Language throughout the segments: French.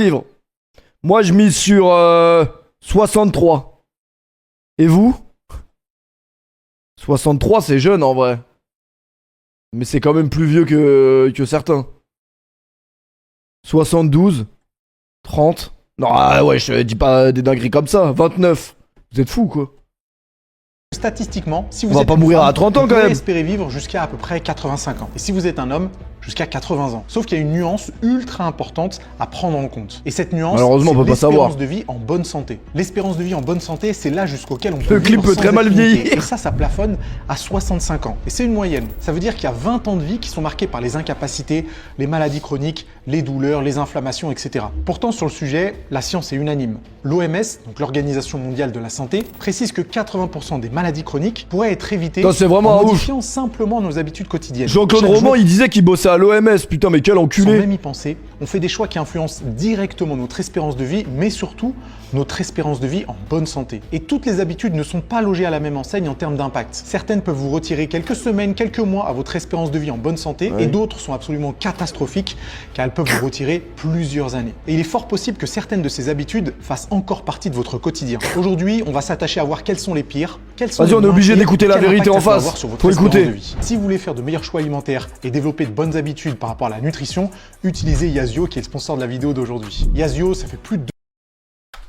livres. Moi, je mise sur 63. Et vous? 63, c'est jeune en vrai. Mais c'est quand même plus vieux que certains. 72. 30. Non, ouais, je dis pas des dingueries comme ça. 29. Vous êtes fous, quoi. Statistiquement, si vous On va êtes pas une mourir femme, à 30 ans vous quand pouvez même. espérer vivre jusqu'à à peu près 85 ans. Et si vous êtes un homme, jusqu'à 80 ans. Sauf qu'il y a une nuance ultra importante à prendre en compte. Et cette nuance, malheureusement, on peut pas savoir. L'espérance de vie en bonne santé. L'espérance de vie en bonne santé, c'est là jusqu'auquel on peut Le clip vivre peut sans très mal activité. vieillir. Et ça plafonne à 65 ans. Et c'est une moyenne. Ça veut dire qu'il y a 20 ans de vie qui sont marqués par les incapacités, les maladies chroniques, les douleurs, les inflammations, etc. Pourtant, sur le sujet, la science est unanime. L'OMS, donc l'Organisation mondiale de la santé, précise que 80% des maladies chroniques pourraient être évitées C'est vraiment en un ouf. modifiant simplement nos habitudes quotidiennes. Jean-Claude Chaque Roman, jour, il disait qu'il bossait à l'OMS. Putain, mais quel sans enculé. même y penser, on fait des choix qui influencent directement notre espérance de vie, mais surtout notre espérance de vie en bonne santé. Et toutes les habitudes ne sont pas logées à la même enseigne en termes d'impact. Certaines peuvent vous retirer quelques semaines, quelques mois à votre espérance de vie en bonne santé, et d'autres sont absolument catastrophiques, car elles peuvent vous retirer plusieurs années. Et il est fort possible que certaines de ces habitudes fassent encore partie de votre quotidien. Aujourd'hui, on va s'attacher à voir quelles sont les pires, quelles sont Vas-y, les on est moins obligé pires, d'écouter la quel vérité impact en ça peut face. avoir sur votre Faut espérance écouter. de vie. Si vous voulez faire de meilleurs choix alimentaires et développer de bonnes habitudes par rapport à la nutrition, utilisez Yazio qui est le sponsor de la vidéo d'aujourd'hui. Yazio, ça fait plus de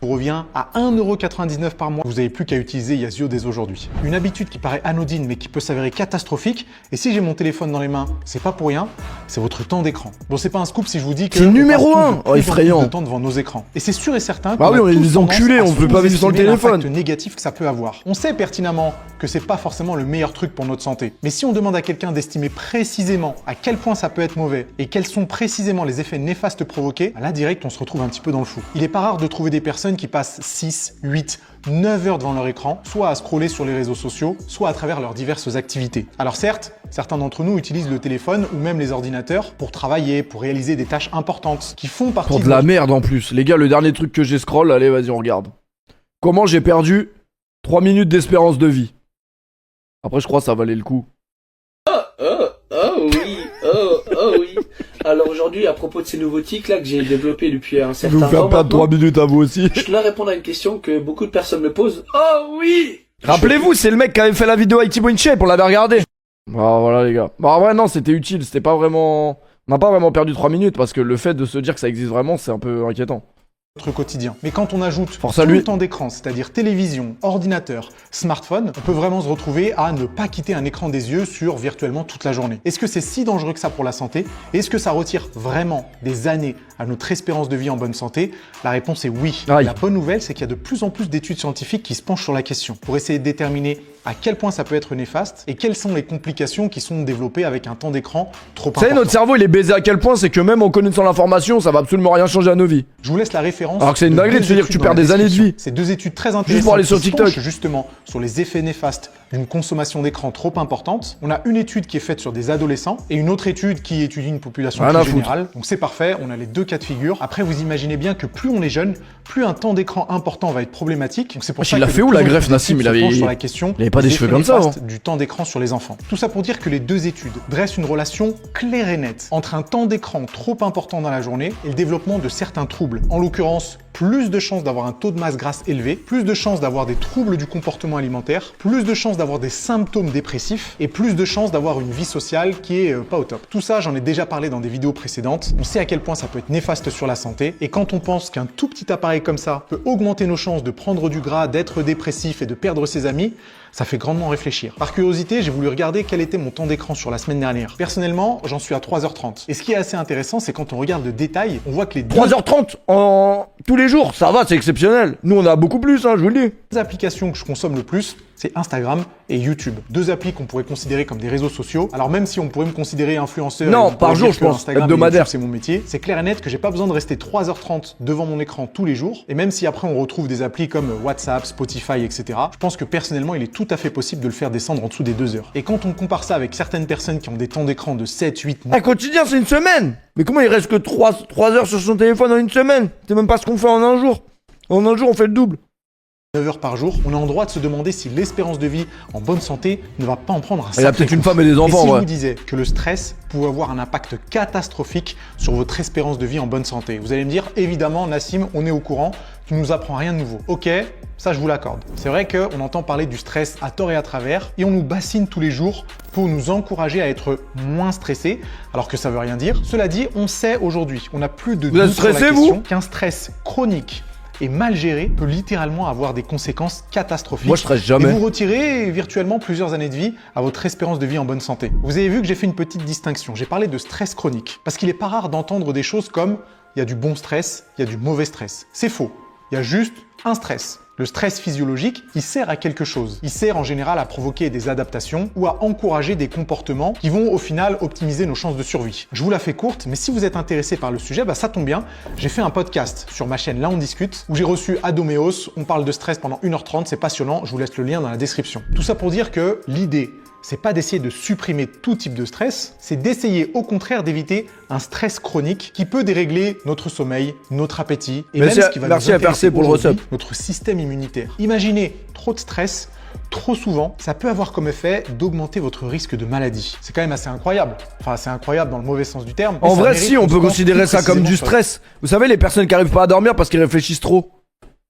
vous revient à 1,99€ par mois. Vous n'avez plus qu'à utiliser Yazio dès aujourd'hui. Une habitude qui paraît anodine mais qui peut s'avérer catastrophique. Et si j'ai mon téléphone dans les mains, c'est pas pour rien, c'est votre temps d'écran. Bon, c'est pas un scoop si je vous dis que C'est on numéro passe un. tous Oh, plus effrayant. de temps devant nos écrans. Et c'est sûr et certain Bah qu'on oui, a on est tous des tendance enculés, à on peut pas vivre sans le sous-estimer téléphone. l'impact négatif que ça peut avoir. On sait pertinemment que c'est pas forcément le meilleur truc pour notre santé. Mais si on demande à quelqu'un d'estimer précisément à quel point ça peut être mauvais et quels sont précisément les effets néfastes provoqués, là direct on se retrouve un petit peu dans le flou. Il est pas rare de trouver des personnes qui passent 6, 8, 9 heures devant leur écran, soit à scroller sur les réseaux sociaux, soit à travers leurs diverses activités. Alors certes, certains d'entre nous utilisent le téléphone ou même les ordinateurs pour travailler, pour réaliser des tâches importantes qui font partie Pour de la merde en plus. Les gars, le dernier truc que j'ai scroll, allez, vas-y, on regarde. Comment j'ai perdu 3 minutes d'espérance de vie. Après, je crois que ça valait le coup. Oh oui. Alors aujourd'hui, à propos de ces nouveaux tics là que j'ai développés depuis un certain Vous temps faire perdre maintenant, 3 minutes à vous aussi. je dois répondre à une question que beaucoup de personnes me posent. Oh oui. Rappelez-vous, c'est le mec qui avait fait la vidéo avec Thibaut InShape, on l'avait regardé. Bah voilà les gars. Bah ouais, non, c'était utile, c'était pas vraiment... On n'a pas vraiment perdu 3 minutes parce que le fait de se dire que ça existe vraiment, c'est un peu inquiétant. notre quotidien. Mais quand on ajoute Force à tout lui. le temps d'écran, c'est-à-dire télévision, ordinateur, smartphone, on peut vraiment se retrouver à ne pas quitter un écran des yeux sur virtuellement toute la journée. Est-ce que c'est si dangereux que ça pour la santé? Est-ce que ça retire vraiment des années à notre espérance de vie en bonne santé? La réponse est oui. Aïe. La bonne nouvelle, c'est qu'il y a de plus en plus d'études scientifiques qui se penchent sur la question pour essayer de déterminer à quel point ça peut être néfaste et quelles sont les complications qui sont développées avec un temps d'écran trop Vous savez, important. notre cerveau, il est baisé à quel point, c'est que même en connaissant l'information, ça va absolument rien changer à nos vies. Je vous laisse la référence. Alors que c'est une dinguerie de se dire que tu perds des années de vie. Ces deux études très intéressantes pour aller sur qui se TikTok. penchent justement sur les effets néfastes d'une consommation d'écran trop importante. On a une étude qui est faite sur des adolescents et une autre étude qui étudie une population Rien à plus foutre. générale. Donc c'est parfait, on a les deux cas de figure. Après, vous imaginez bien que plus on est jeune, plus un temps d'écran important va être problématique. Donc c'est pour Wesh, ça il que l'a de fait où, plus la en plus greffe, d'études Nassim? se Il avait- penchent sur la question il avait pas des des cheveux effets comme ça, néfastes du temps d'écran sur les enfants. Tout ça pour dire que les deux études dressent une relation claire et nette entre un temps d'écran trop important dans la journée et le développement de certains troubles. En l'occurrence, plus de chances d'avoir un taux de masse grasse élevé, plus de chances d'avoir des troubles du comportement alimentaire, plus de chances d'avoir des symptômes dépressifs et plus de chances d'avoir une vie sociale qui est pas au top. Tout ça, j'en ai déjà parlé dans des vidéos précédentes. On sait à quel point ça peut être néfaste sur la santé et quand on pense qu'un tout petit appareil comme ça peut augmenter nos chances de prendre du gras, d'être dépressif et de perdre ses amis, ça fait grandement réfléchir. Par curiosité, j'ai voulu regarder quel était mon temps d'écran sur la semaine dernière. Personnellement, j'en suis à 3h30. Et ce qui est assez intéressant, c'est quand on regarde le détail, on voit que les deux 3h30 en... tous les jours, ça va, c'est exceptionnel. Nous, on a beaucoup plus, hein, je vous le dis. applications que je consomme le plus, c'est Instagram et YouTube. Deux applis qu'on pourrait considérer comme des réseaux sociaux. Alors même si on pourrait me considérer influenceur, Non, et on par pourrait jour, dire je que pense, Instagram et hebdomadaire. YouTube, c'est mon métier, c'est clair et net que j'ai pas besoin de rester 3h30 devant mon écran tous les jours. Et même si après on retrouve des applis comme WhatsApp, Spotify, etc., je pense que personnellement, il est tout à fait possible de le faire descendre en dessous des 2 heures. Et quand on compare ça avec certaines personnes qui ont des temps d'écran de 7, 8, 9, Un quotidien, c'est une semaine. Mais comment il reste que 3 heures sur son téléphone en une semaine? C'est même pas ce qu'on fait en un jour. En un jour, on fait le double. 9 heures par jour, on est en droit de se demander si l'espérance de vie en bonne santé ne va pas en prendre un Il y a sacré peut-être une coup. femme et des enfants, Et si je ouais. vous disais que le stress pouvait avoir un impact catastrophique sur votre espérance de vie en bonne santé, vous allez me dire, évidemment, Nassim, on est au courant, tu nous apprends rien de nouveau. Ok, ça je vous l'accorde. C'est vrai qu'on entend parler du stress à tort et à travers et on nous bassine tous les jours pour nous encourager à être moins stressés, alors que ça veut rien dire. Cela dit, on sait aujourd'hui, on n'a plus de Vous êtes doute sur la stressé, question vous qu'un stress chronique et mal géré peut littéralement avoir des conséquences catastrophiques. Moi, je stresse Et jamais. vous retirez virtuellement plusieurs années de vie à votre espérance de vie en bonne santé. Vous avez vu que j'ai fait une petite distinction. J'ai parlé de stress chronique. Parce qu'il n'est pas rare d'entendre des choses comme il y a du bon stress, il y a du mauvais stress. C'est faux. Il y a juste un stress. Le stress physiologique, il sert à quelque chose. Il sert en général à provoquer des adaptations ou à encourager des comportements qui vont au final optimiser nos chances de survie. Je vous la fais courte, mais si vous êtes intéressé par le sujet, ça tombe bien. J'ai fait un podcast sur ma chaîne Là on discute où j'ai reçu Adoméos. On parle de stress pendant 1h30, c'est passionnant. Je vous laisse le lien dans la description. Tout ça pour dire que l'idée, c'est pas d'essayer de supprimer tout type de stress, c'est d'essayer au contraire d'éviter un stress chronique qui peut dérégler notre sommeil, notre appétit et Merci même à- ce qui va merci nous à intéresser Percé pour le aujourd'hui, recep. notre système immunitaire. Imaginez trop de stress, trop souvent, ça peut avoir comme effet d'augmenter votre risque de maladie. C'est quand même assez incroyable. Enfin, c'est incroyable dans le mauvais sens du terme. mais En ça vrai, mérite si, on qu'on se peut penche considérer plus ça comme du précisément sur- stress. Vous savez, les personnes qui arrivent pas à dormir parce qu'ils réfléchissent trop.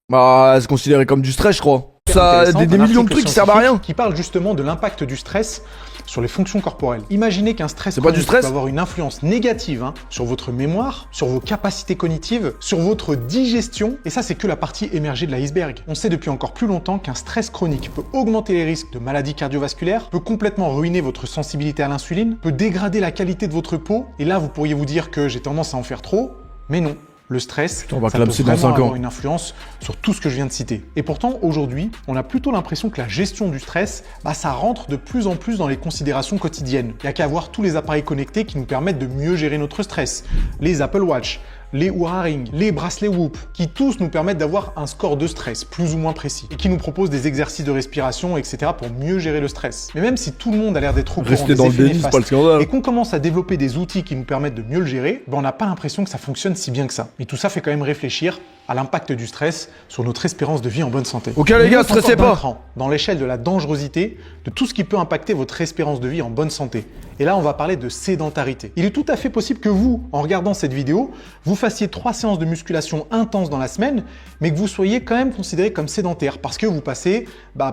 Bah, c'est considéré comme du stress, je crois. Ça, Intéressant, des un millions de article trucs qui servent à rien. scientifique qui parle justement de l'impact du stress sur les fonctions corporelles. Imaginez qu'un stress C'est pas du chronique stress peut avoir une influence négative sur votre mémoire, sur vos capacités cognitives, sur votre digestion, et ça c'est que la partie émergée de l'iceberg. On sait depuis encore plus longtemps qu'un stress chronique peut augmenter les risques de maladies cardiovasculaires, peut complètement ruiner votre sensibilité à l'insuline, peut dégrader la qualité de votre peau, et là vous pourriez vous dire que j'ai tendance à en faire trop, mais non. Le stress, On va ça peut clamser dans vraiment 5 ans. avoir une influence sur tout ce que je viens de citer. Et pourtant, aujourd'hui, on a plutôt l'impression que la gestion du stress, ça rentre de plus en plus dans les considérations quotidiennes. Il n'y a qu'à voir tous les appareils connectés qui nous permettent de mieux gérer notre stress. Les Apple Watch, les Oura Ring, les bracelets Whoop, qui tous nous permettent d'avoir un score de stress plus ou moins précis et qui nous proposent des exercices de respiration, etc. pour mieux gérer le stress. Mais même si tout le monde a l'air d'être au courant Rester des dans le effets déni, c'est néfastes pas le scandale. et qu'on commence à développer des outils qui nous permettent de mieux le gérer, on n'a pas l'impression que ça fonctionne si bien que ça. Et tout ça fait quand même réfléchir à l'impact du stress sur notre espérance de vie en bonne santé. Ok, les gars, On monte stressez encore d'un pas. cran dans l'échelle de la dangerosité de tout ce qui peut impacter votre espérance de vie en bonne santé. Et là, on va parler de sédentarité. Il est tout à fait possible que vous, en regardant cette vidéo, vous fassiez 3 séances de musculation intenses dans la semaine, mais que vous soyez quand même considéré comme sédentaire parce que vous passez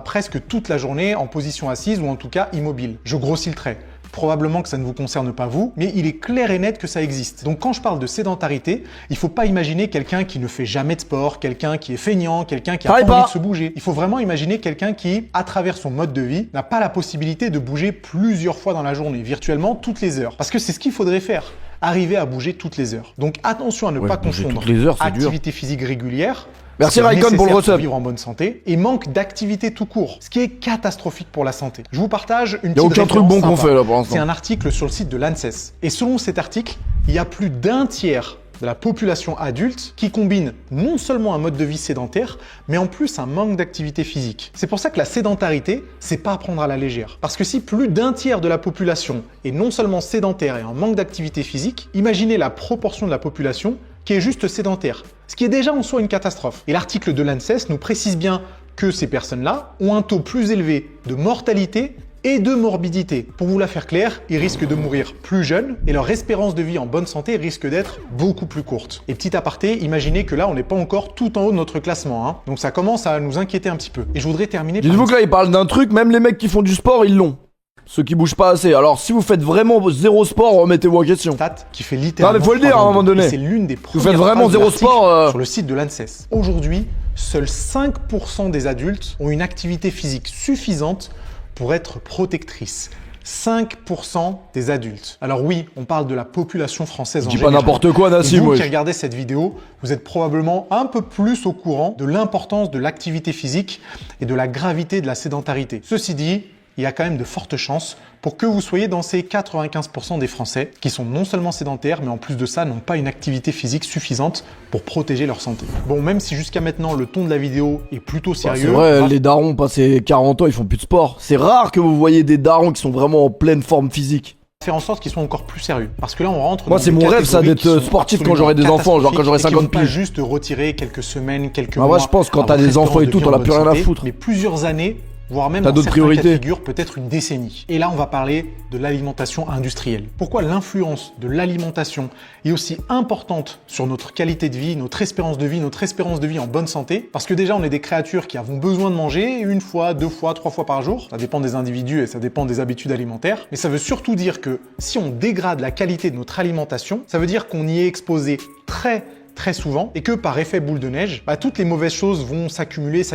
presque toute la journée en position assise ou en tout cas immobile. Je grossis le trait. Probablement que ça ne vous concerne pas vous, mais il est clair et net que ça existe. Donc quand je parle de sédentarité, il ne faut pas imaginer quelqu'un qui ne fait jamais de sport, quelqu'un qui est feignant, quelqu'un qui a pas envie de se bouger. Il faut vraiment imaginer quelqu'un qui, à travers son mode de vie, n'a pas la possibilité de bouger plusieurs fois dans la journée, virtuellement toutes les heures. Parce que c'est ce qu'il faudrait faire. Arriver à bouger toutes les heures. Donc attention à ne pas bouger confondre toutes les heures, c'est dur. activité physique régulière. Merci ce qui est Raikon pour le nécessaire recep. vivre en bonne santé et manque d'activité tout court, ce qui est catastrophique pour la santé. Je vous partage une Y a petite aucun truc référence bon qu'on sympa. fait là pour l'instant. C'est un article sur le site de l'ANSES. Et selon cet article, il y a plus d'un tiers de la population adulte qui combine non seulement un mode de vie sédentaire, mais en plus un manque d'activité physique. C'est pour ça que la sédentarité, c'est pas à prendre à la légère. Parce que si plus d'un tiers de la population est non seulement sédentaire et en manque d'activité physique, imaginez la proportion de la population qui est juste sédentaire, ce qui est déjà en soi une catastrophe. Et l'article de l'ANSES nous précise bien que ces personnes-là ont un taux plus élevé de mortalité et de morbidité. Pour vous la faire claire, ils risquent de mourir plus jeunes et leur espérance de vie en bonne santé risque d'être beaucoup plus courte. Et petit aparté, imaginez que là, on n'est pas encore tout en haut de notre classement, donc ça commence à nous inquiéter un petit peu. Et je voudrais terminer par... Dites-vous que là, il parle d'un truc, même les mecs qui font du sport, ils l'ont. Ceux qui bougent pas assez. Alors, si vous faites vraiment zéro sport, remettez-vous en question. stat qui fait littéralement... Non, mais faut le dire à un moment donné. Et c'est l'une des premières faites vraiment phrases de zéro l'article sport, sur le site de l'ANSES. Aujourd'hui, seuls 5% des adultes ont une activité physique suffisante pour être protectrices. 5% des adultes. Alors oui, on parle de la population française en Je dis pas général. n'importe quoi, Nassim, Vous wesh. qui regardez cette vidéo, vous êtes probablement un peu plus au courant de l'importance de l'activité physique et de la gravité de la sédentarité. Ceci dit, il y a quand même de fortes chances pour que vous soyez dans ces 95% des Français qui sont non seulement sédentaires, mais en plus de ça, n'ont pas une activité physique suffisante pour protéger leur santé. Bon, même si jusqu'à maintenant, le ton de la vidéo est plutôt Bah, sérieux... c'est vrai, les darons passés 40 ans, ils font plus de sport. C'est rare que vous voyez des darons qui sont vraiment en pleine forme physique. faire en sorte qu'ils soient encore plus sérieux. Parce que là, on rentre Moi, dans c'est des mon rêve, ça, catégories d'être qui sont sportif quand j'aurai des enfants, genre quand j'aurai catastrophiques et qui 50 vont pas piges. juste retirer quelques semaines, quelques Bah, mois. moi, je pense, quand à t'as votre des enfants et espérance tout, de t'en vie as en plus bonne rien à santé, foutre. Mais plusieurs années, voire même T'as dans d'autres certains cas de priorités. figure, peut-être une décennie. Et là, on va parler de l'alimentation industrielle. Pourquoi l'influence de l'alimentation est aussi importante sur notre qualité de vie, notre espérance de vie en bonne santé? Parce que déjà, on est des créatures qui avons besoin de manger une fois, deux fois, trois fois par jour. Ça dépend des individus et ça dépend des habitudes alimentaires. Mais ça veut surtout dire que si on dégrade la qualité de notre alimentation, ça veut dire qu'on y est exposé très souvent et que par effet boule de neige, toutes les mauvaises choses vont s'accumuler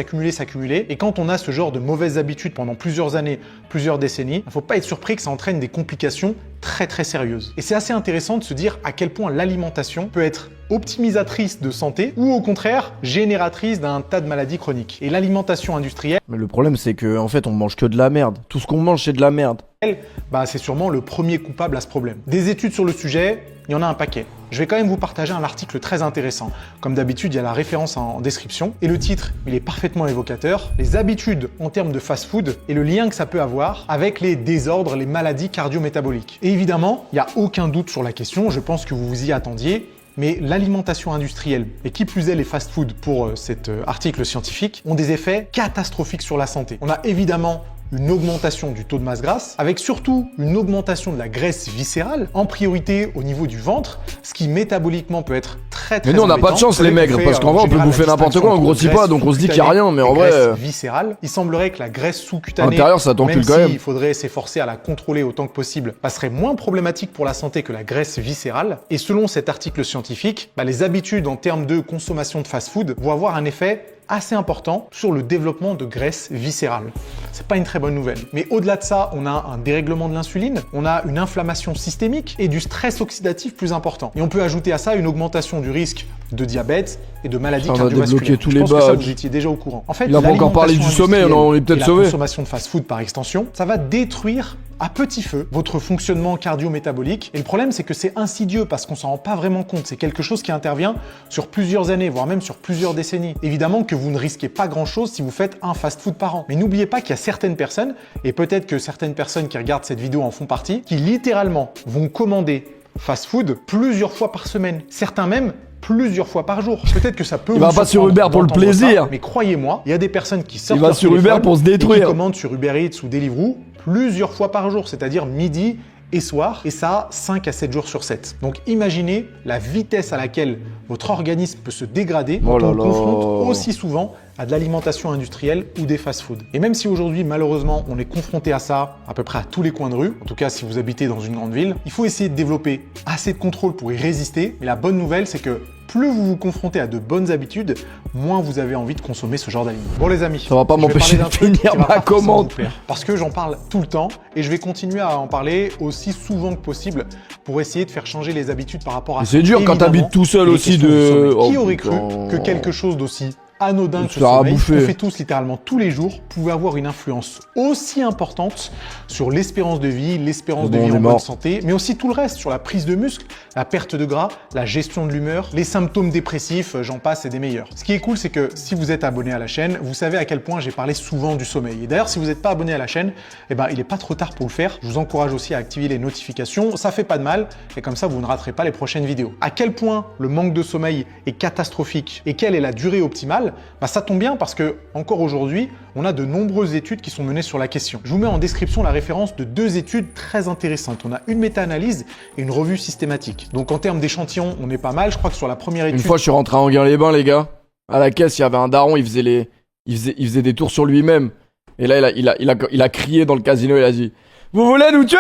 et quand on a ce genre de mauvaises habitudes pendant plusieurs années, plusieurs décennies, il ne faut pas être surpris que ça entraîne des complications très sérieuses. Et c'est assez intéressant de se dire à quel point l'alimentation peut être optimisatrice de santé ou au contraire génératrice d'un tas de maladies chroniques. Et l'alimentation industrielle, Mais le problème, c'est que en fait, on mange que de la merde. Tout ce qu'on mange, c'est de la merde. c'est sûrement le premier coupable à ce problème. Des études sur le sujet, il y en a un paquet. Je vais quand même vous partager un article très intéressant. Comme d'habitude, il y a la référence en description. Et le titre, il est parfaitement évocateur. Les habitudes en termes de fast-food et le lien que ça peut avoir avec les désordres, les maladies cardio-métaboliques. Et évidemment, il n'y a aucun doute sur la question, je pense que vous vous y attendiez. Mais l'alimentation industrielle, et qui plus est les fast-food pour cet article scientifique, ont des effets catastrophiques sur la santé. On a évidemment une augmentation du taux de masse grasse, avec surtout une augmentation de la graisse viscérale, en priorité au niveau du ventre, ce qui métaboliquement peut être très Mais nous, on n'a pas de chance, les maigres, parce qu'en vrai, on peut bouffer n'importe quoi, on grossit pas, donc on se dit qu'il y a rien, mais en vrai. Viscérale, il semblerait que la graisse sous-cutanée, À l'intérieur, ça t'encule quand même. il faudrait s'efforcer à la contrôler autant que possible, serait moins problématique pour la santé que la graisse viscérale. Et selon cet article scientifique, les habitudes en termes de consommation de fast-food vont avoir un effet assez important sur le développement de graisse viscérale. C'est pas une très bonne nouvelle. Mais au-delà de ça, on a un dérèglement de l'insuline, on a une inflammation systémique et du stress oxydatif plus important. Et on peut ajouter à ça une augmentation du risque de diabète et de maladies cardiovasculaires. Tous Je les pense que ça, badges. vous étiez déjà au courant. En fait, Il a pas encore parlé du sommeil, on est peut-être la sauvé. consommation de fast-food par extension, ça va détruire à petit feu votre fonctionnement cardio-métabolique. Et le problème, c'est que c'est insidieux parce qu'on s'en rend pas vraiment compte. C'est quelque chose qui intervient sur plusieurs années, voire même sur plusieurs décennies. Évidemment que vous ne risquez pas grand-chose si vous faites un fast-food par an. Mais n'oubliez pas qu'il y a certaines personnes, et peut-être que certaines personnes qui regardent cette vidéo en font partie, qui littéralement vont commander fast-food plusieurs fois par semaine. Certains même plusieurs fois par jour. Peut-être que ça peut. Il va pas sur Uber pour le plaisir. Mais croyez-moi, il y a des personnes qui sortent. Il va leur sur Uber téléphone pour se et qui détruire. commandent sur Uber Eats ou Deliveroo plusieurs fois par jour, c'est-à-dire midi et soir, et ça 5 à 7 jours sur 7. Donc imaginez la vitesse à laquelle votre organisme peut se dégrader quand on le confronte aussi souvent à de l'alimentation industrielle ou des fast-foods. Et même si aujourd'hui, malheureusement, on est confronté à ça à peu près à tous les coins de rue, en tout cas si vous habitez dans une grande ville, il faut essayer de développer assez de contrôle pour y résister. Mais la bonne nouvelle, c'est que plus vous vous confrontez à de bonnes habitudes, moins vous avez envie de consommer ce genre d'aliments. Bon les amis, ça va pas je vais m'empêcher parler de d'un truc finir qui va ma pas forcément commande. vous plaire, parce que j'en parle tout le temps et je vais continuer à en parler aussi souvent que possible pour essayer de faire changer les habitudes par rapport à C'est dur quand évidemment, t'habites tout seul les aussi questions du de. sommeil. Qui Oh, aurait cru putain. que quelque chose d'aussi anodin que ce Ça a sommeil, bouffé. qu'on fait tous littéralement tous les jours, pouvait avoir une influence aussi importante sur l'espérance de vie, l'espérance de Bon, vie on est en bonne mort. santé, mais aussi tout le reste, sur la prise de muscle, la perte de gras, la gestion de l'humeur, les symptômes dépressifs, j'en passe et des meilleurs. Ce qui est cool, c'est que si vous êtes abonné à la chaîne, vous savez à quel point j'ai parlé souvent du sommeil. Et d'ailleurs, si vous n'êtes pas abonné à la chaîne, il n'est pas trop tard pour le faire. Je vous encourage aussi à activer les notifications, ça fait pas de mal, et comme ça, vous ne raterez pas les prochaines vidéos. À quel point le manque de sommeil est catastrophique et quelle est la durée optimale, ça tombe bien parce que, encore aujourd'hui, on a de nombreuses études qui sont menées sur la question. Je vous mets en description la référence de 2 études très intéressantes. On a une méta-analyse et une revue systématique. Donc en termes d'échantillons, on est pas mal. Je crois que sur la première étude... Une fois, je suis rentré à Anguin-les-Bains, les gars. À la caisse, il y avait un daron, il faisait des tours sur lui-même. Et là, il a crié dans le casino, il a dit « Vous voulez nous tuer ?»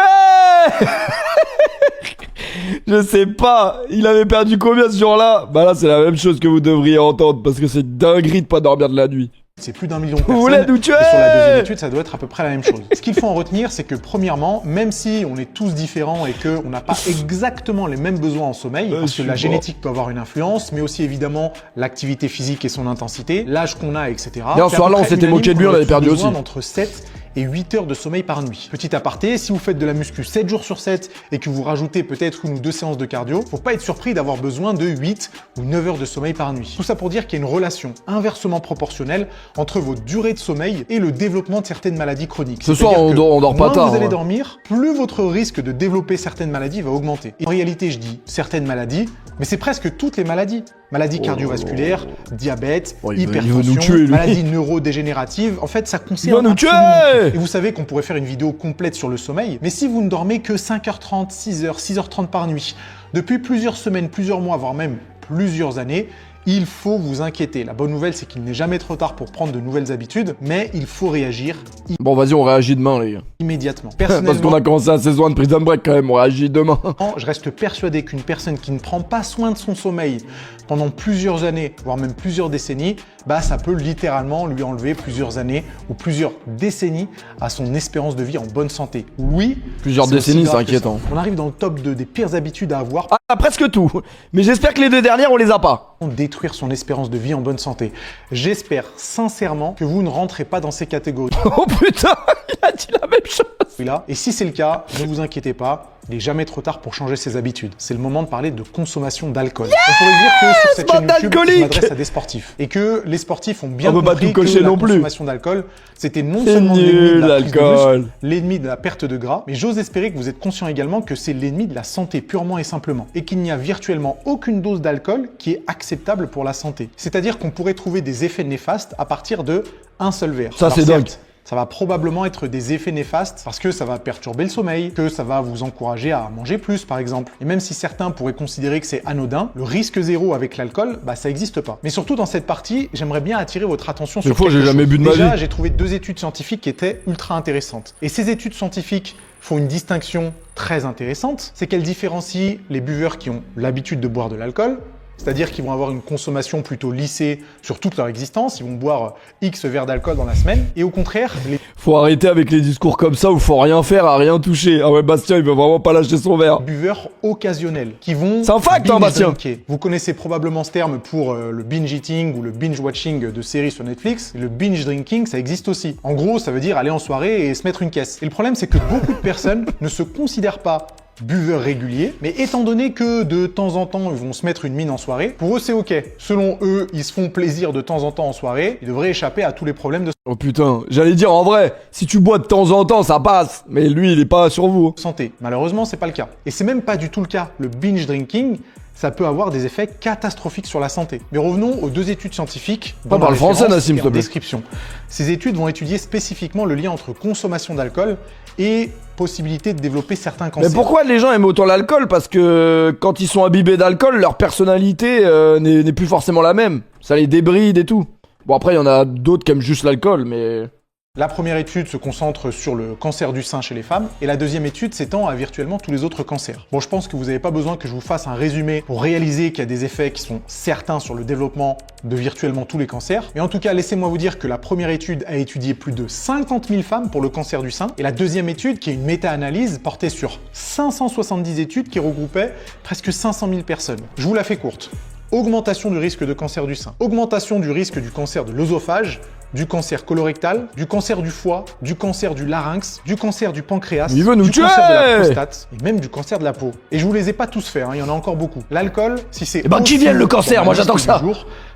Je sais pas, il avait perdu combien ce jour-là? Bah là, c'est la même chose que vous devriez entendre, parce que c'est dinguerie de pas dormir de la nuit. C'est plus d'1 million de personnes. Vous voulez nous tuer? Et sur la deuxième étude, ça doit être à peu près la même chose. Ce qu'il faut en retenir, c'est que premièrement, même si on est tous différents et qu'on n'a pas exactement les mêmes besoins en sommeil, parce que la génétique peut avoir une influence, mais aussi évidemment l'activité physique et son intensité, l'âge qu'on a, etc. D'ailleurs, ce soir-là, on s'était moqué de lui, on avait perdu aussi. Entre 7 et 8 heures de sommeil par nuit. Petit aparté, si vous faites de la muscu 7 jours sur 7 et que vous rajoutez peut-être 1 ou 2 séances de cardio, faut pas être surpris d'avoir besoin de 8 ou 9 heures de sommeil par nuit. Tout ça pour dire qu'il y a une relation inversement proportionnelle entre vos durées de sommeil et le développement de certaines maladies chroniques. Ce soir, on dort pas tard. Moins vous allez dormir, plus votre risque de développer certaines maladies va augmenter. Et en réalité, je dis certaines maladies, mais c'est presque toutes les maladies. Maladies cardiovasculaires, diabète, hypertension, maladies neurodégénératives. En fait, ça concerne absolument tout. Et vous savez qu'on pourrait faire une vidéo complète sur le sommeil, mais si vous ne dormez que 5h30, 6h, 6h30 par nuit, depuis plusieurs semaines, plusieurs mois, voire même plusieurs années, il faut vous inquiéter. La bonne nouvelle, c'est qu'il n'est jamais trop tard pour prendre de nouvelles habitudes, mais il faut réagir Bon, vas-y, on réagit demain, les gars. immédiatement. Parce qu'on a commencé la saison de Prison Break quand même, on réagit demain. Je reste persuadé qu'une personne qui ne prend pas soin de son sommeil pendant plusieurs années, voire même plusieurs décennies, bah ça peut littéralement lui enlever plusieurs années ou plusieurs décennies à son espérance de vie en bonne santé. Oui, plusieurs décennies, c'est inquiétant. On arrive dans le top 2 des pires habitudes à avoir. Ah, presque tout. Mais j'espère que les 2 dernières, on les a pas. Détruire son espérance de vie en bonne santé. J'espère sincèrement que vous ne rentrez pas dans ces catégories. Oh putain, il a dit la même chose. Là. Et si c'est le cas, ne vous inquiétez pas, il n'est jamais trop tard pour changer ses habitudes. C'est le moment de parler de consommation d'alcool. On pourrait dire que sur cette chaîne YouTube, je m'adresse à des sportifs. Et que les sportifs ont bien compris que la consommation d'alcool, c'était non seulement l'ennemi de la prise de muscle, l'ennemi de la perte de gras, mais j'ose espérer que vous êtes conscient également que c'est l'ennemi de la santé purement et simplement. Et qu'il n'y a virtuellement aucune dose d'alcool qui est acceptable pour la santé. C'est-à-dire qu'on pourrait trouver des effets néfastes à partir de un seul verre. Ça, c'est dingue. Ça va probablement être des effets néfastes parce que ça va perturber le sommeil, que ça va vous encourager à manger plus par exemple. Et même si certains pourraient considérer que c'est anodin, le risque zéro avec l'alcool, bah ça n'existe pas. Mais surtout dans cette partie, j'aimerais bien attirer votre attention sur quelque chose. J'ai jamais bu de ma vie. Déjà, j'ai trouvé 2 études scientifiques qui étaient ultra intéressantes. Et ces études scientifiques font une distinction très intéressante, c'est qu'elles différencient les buveurs qui ont l'habitude de boire de l'alcool, c'est-à-dire qu'ils vont avoir une consommation plutôt lissée sur toute leur existence, ils vont boire X verres d'alcool dans la semaine, et au contraire... Faut arrêter avec les discours comme ça où faut rien faire, à rien toucher. Ah ouais, Bastien, il veut vraiment pas lâcher son verre. Buveurs occasionnels, qui vont... C'est un fact, hein, Bastien. Vous connaissez probablement ce terme pour le binge eating ou le binge watching de séries sur Netflix. Le binge drinking, ça existe aussi. En gros, ça veut dire aller en soirée et se mettre une caisse. Et le problème, c'est que beaucoup de personnes ne se considèrent pas buveurs réguliers, mais étant donné que de temps en temps ils vont se mettre une mine en soirée, pour eux c'est ok. Selon eux, ils se font plaisir de temps en temps en soirée, ils devraient échapper à tous les problèmes de Oh putain, j'allais dire en vrai, si tu bois de temps en temps ça passe, mais lui il est pas sur vous. Santé. Malheureusement c'est pas le cas. Et c'est même pas du tout le cas. Le binge drinking, ça peut avoir des effets catastrophiques sur la santé. Mais revenons aux 2 études scientifiques. Parle français, Nassim, s'il te plaît. Description. Ces études vont étudier spécifiquement le lien entre consommation d'alcool et possibilité de développer certains cancers. Mais pourquoi les gens aiment autant l'alcool? Parce que quand ils sont imbibés d'alcool, leur personnalité n'est plus forcément la même. Ça les débride et tout. Bon après, il y en a d'autres qui aiment juste l'alcool, mais... La première étude se concentre sur le cancer du sein chez les femmes et la deuxième étude s'étend à virtuellement tous les autres cancers. Bon, je pense que vous n'avez pas besoin que je vous fasse un résumé pour réaliser qu'il y a des effets qui sont certains sur le développement de virtuellement tous les cancers. Mais en tout cas, laissez-moi vous dire que la première étude a étudié plus de 50 000 femmes pour le cancer du sein et la deuxième étude, qui est une méta-analyse, portait sur 570 études qui regroupaient presque 500 000 personnes. Je vous la fais courte. Augmentation du risque de cancer du sein, augmentation du risque du cancer de l'œsophage, du cancer colorectal, du cancer du foie, du cancer du larynx, du cancer du pancréas, du cancer de la prostate et même du cancer de la peau. Et je vous les ai pas tous faits, hein, il y en a encore beaucoup. L'alcool, si c'est... qui vienne le cancer, moi j'attends que ça.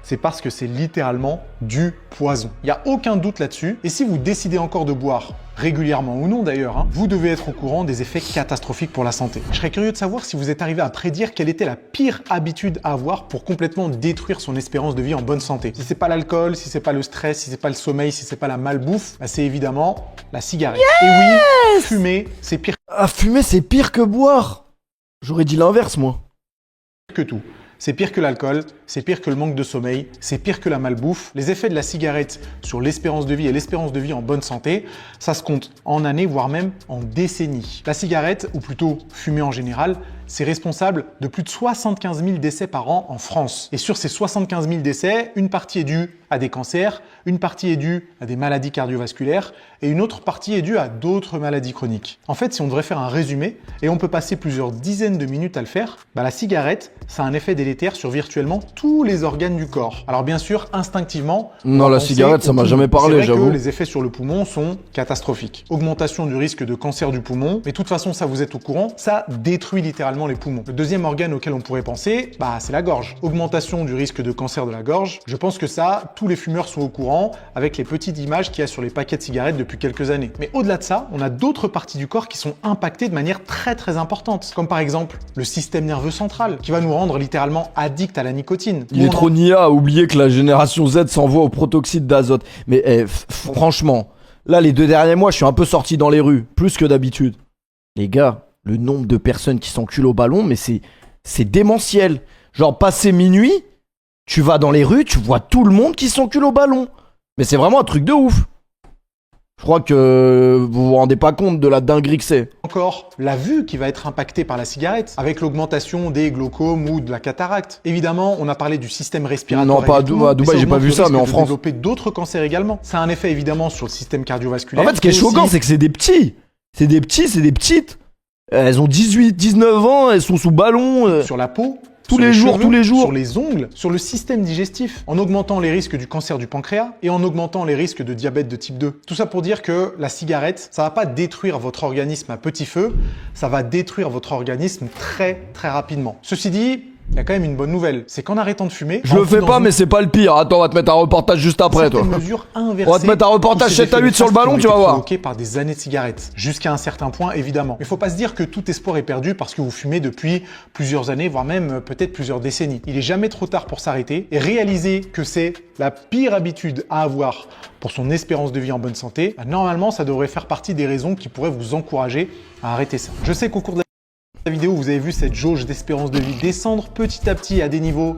C'est parce que c'est littéralement du poison. Il n'y a aucun doute là-dessus. Et si vous décidez encore de boire, régulièrement ou non d'ailleurs, vous devez être au courant des effets catastrophiques pour la santé. Je serais curieux de savoir si vous êtes arrivé à prédire quelle était la pire habitude à avoir pour complètement détruire son espérance de vie en bonne santé. Si c'est pas l'alcool, si c'est pas le stress, si c'est pas le sommeil, si c'est pas la malbouffe, bah c'est évidemment la cigarette. Et oui, fumer, c'est pire. Ah, fumer, c'est pire que boire. J'aurais dit l'inverse, moi. Que tout. C'est pire que l'alcool, c'est pire que le manque de sommeil, c'est pire que la malbouffe. Les effets de la cigarette sur l'espérance de vie et l'espérance de vie en bonne santé, ça se compte en années, voire même en décennies. La cigarette, ou plutôt fumer en général, c'est responsable de plus de 75 000 décès par an en France. Et sur ces 75 000 décès, une partie est due à des cancers, une partie est due à des maladies cardiovasculaires et une autre partie est due à d'autres maladies chroniques. En fait, si on devrait faire un résumé, et on peut passer plusieurs dizaines de minutes à le faire, la cigarette, ça a un effet délétère sur virtuellement tous les organes du corps. Alors bien sûr, instinctivement... Non, la cigarette, ça m'a jamais parlé, j'avoue. C'est vrai que les effets sur le poumon sont catastrophiques. Augmentation du risque de cancer du poumon, mais de toute façon, ça vous êtes au courant, ça détruit littéralement les poumons. Le deuxième organe auquel on pourrait penser, c'est la gorge. Augmentation du risque de cancer de la gorge. Je pense que ça, tous les fumeurs sont au courant avec les petites images qu'il y a sur les paquets de cigarettes depuis quelques années. Mais au-delà de ça, on a d'autres parties du corps qui sont impactées de manière très importante. Comme par exemple le système nerveux central, qui va nous rendre littéralement addicts à la nicotine. Il est trop nia à oublier que la génération Z s'envoie au protoxyde d'azote. Mais franchement, là les 2 derniers mois, je suis un peu sorti dans les rues, plus que d'habitude. Les gars, le nombre de personnes qui s'enculent au ballon, mais c'est démentiel. Genre, passé minuit, tu vas dans les rues, tu vois tout le monde qui s'encule au ballon. Mais c'est vraiment un truc de ouf. Je crois que vous vous rendez pas compte de la dinguerie que c'est. Encore, la vue qui va être impactée par la cigarette, avec l'augmentation des glaucomes ou de la cataracte. Évidemment, on a parlé du système respiratoire. Non, pas à Dubaï, j'ai pas vu ça, mais en France. Développer d'autres cancers également. Ça a un effet évidemment sur le système cardiovasculaire. En fait, ce qui est choquant, c'est que c'est des petits. C'est des petites. Elles ont 18, 19 ans, elles sont sous ballon. Sur la peau. Tous les jours. Sur les ongles, sur le système digestif, en augmentant les risques du cancer du pancréas et en augmentant les risques de diabète de type 2. Tout ça pour dire que la cigarette, ça va pas détruire votre organisme à petit feu, ça va détruire votre organisme très rapidement. Ceci dit, il y a quand même une bonne nouvelle, c'est qu'en arrêtant de fumer... Je le fais pas, mais c'est pas le pire. Attends, on va te mettre un reportage juste après, toi. On va te mettre un reportage 7 à 8 sur le ballon, tu vas voir. Provoqué par des années de cigarettes, jusqu'à un certain point, évidemment. Mais faut pas se dire que tout espoir est perdu parce que vous fumez depuis plusieurs années, voire même peut-être plusieurs décennies. Il est jamais trop tard pour s'arrêter et réaliser que c'est la pire habitude à avoir pour son espérance de vie en bonne santé. Normalement, ça devrait faire partie des raisons qui pourraient vous encourager à arrêter ça. Je sais qu'au cours de la vidéo, vous avez vu cette jauge d'espérance de vie descendre petit à petit à des niveaux